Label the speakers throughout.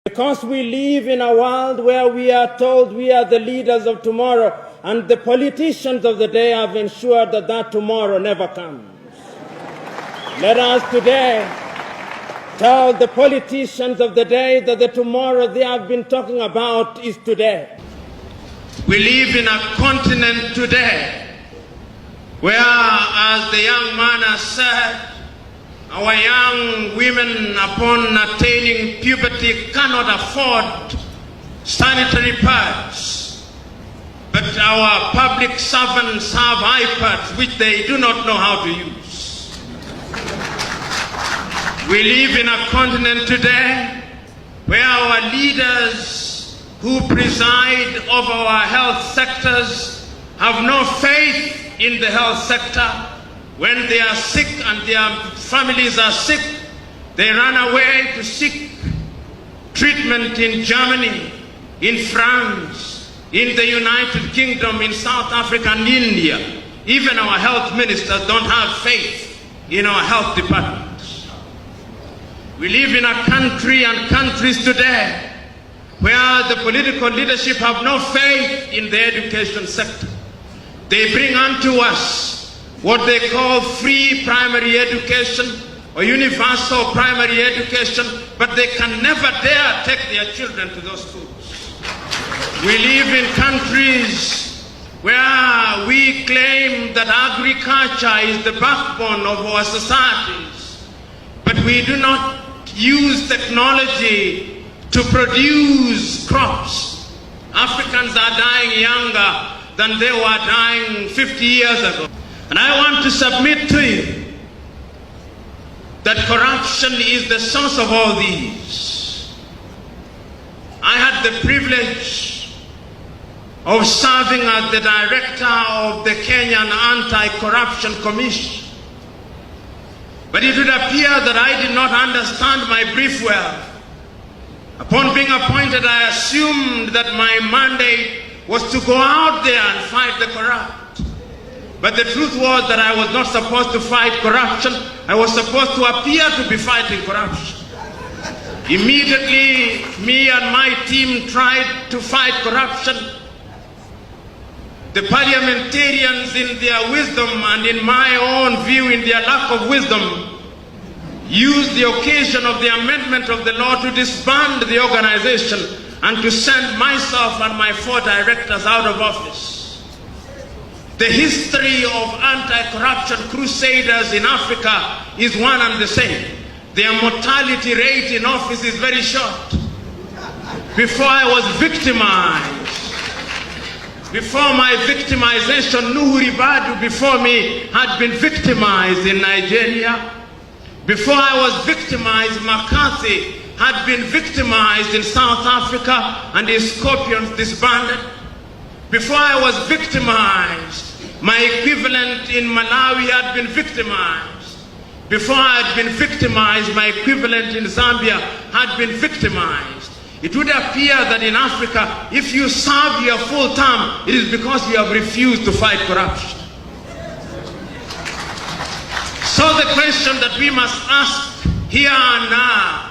Speaker 1: Because we live in a world where we are told we are the leaders of tomorrow, and the politicians of the day have ensured that that tomorrow never comes. Let us today tell the politicians of the day that the tomorrow they have been talking about is today.
Speaker 2: We live in a continent today where, as the young man has said, our young women, upon attaining puberty, cannot afford sanitary pads. But our public servants have iPads which they do not know how to use. We live in a continent today where our leaders who preside over our health sectors have no faith in the health sector. When they are sick and their families are sick, they run away to seek treatment in Germany, in France, in the United Kingdom, in South Africa and India. Even our health ministers don't have faith in our health departments. We live in a country and countries today where the political leadership have no faith in the education sector. They bring unto us what they call free primary education or universal primary education, but they can never dare take their children to those schools. We live in countries where we claim that agriculture is the backbone of our societies, but we do not use technology to produce crops. Africans are dying younger than they were dying 50 years ago. And I want to submit to you that corruption is the source of all these. I had the privilege of serving as the director of the Kenyan Anti-Corruption Commission. But it would appear that I did not understand my brief well. Upon being appointed, I assumed that my mandate was to go out there and fight the corrupt. But the truth was that I was not supposed to fight corruption. I was supposed to appear to be fighting corruption. Immediately, me and my team tried to fight corruption. The parliamentarians, in their wisdom and in my own view, in their lack of wisdom, used the occasion of the amendment of the law to disband the organization and to send myself and my 4 directors out of office. The history of anti-corruption crusaders in Africa is one and the same. Their mortality rate in office is very short. Before I was victimized, before my victimization, Nuhu Ribadu before me had been victimized in Nigeria. Before I was victimized, McCarthy had been victimized in South Africa and his scorpions disbanded. Before I was victimized, my equivalent in Malawi had been victimized. Before I had been victimized, my equivalent in Zambia had been victimized. It would appear that in Africa, if you serve your full term, it is because you have refused to fight corruption. So the question that we must ask here and now,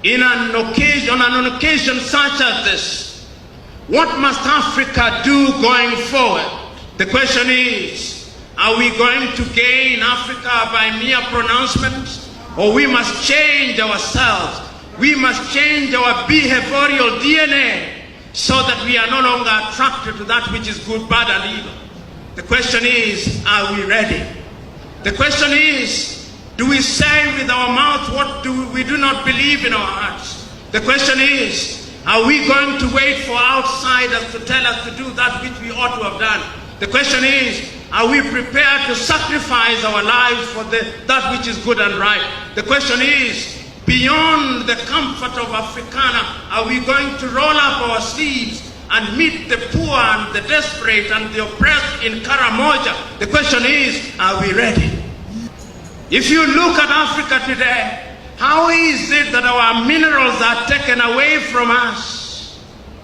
Speaker 2: on an occasion such as this, what must Africa do going forward? The question is, are we going to gain Africa by mere pronouncements, or we must change ourselves? We must change our behavioral DNA so that we are no longer attracted to that which is good, bad, and evil. The question is, are we ready? The question is, do we say with our mouth what we do not believe in our hearts? The question is, are we going to wait for outsiders to tell us to do that which we ought to have done? The question is, are we prepared to sacrifice our lives for that which is good and right? The question is, beyond the comfort of Africana, are we going to roll up our sleeves and meet the poor and the desperate and the oppressed in Karamoja? The question is, are we ready? If you look at Africa today, how is it that our minerals are taken away from us?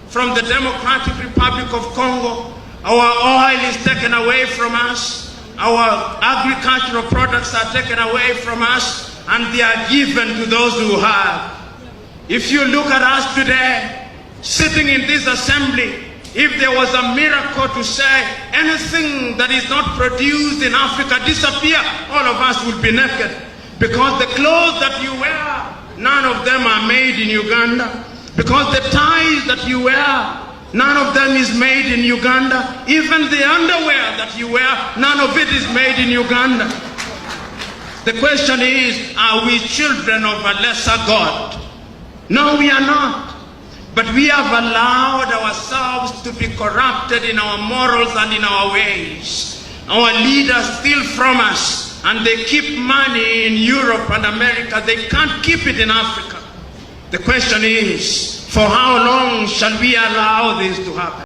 Speaker 2: From the Democratic Republic of Congo, our oil is taken away from us, our agricultural products are taken away from us, and they are given to those who have. If you look at us today, sitting in this assembly, if there was a miracle to say anything that is not produced in Africa disappear, all of us would be naked. Because the clothes that you wear, none of them are made in Uganda. Because the ties that you wear, none of them is made in Uganda. Even the underwear that you wear, none of it is made in Uganda. The question is, are we children of a lesser God? No, we are not. But we have allowed ourselves to be corrupted in our morals and in our ways. Our leaders steal from us, and they keep money in Europe and America. They can't keep it in Africa. The question is, for how long shall we allow this to happen?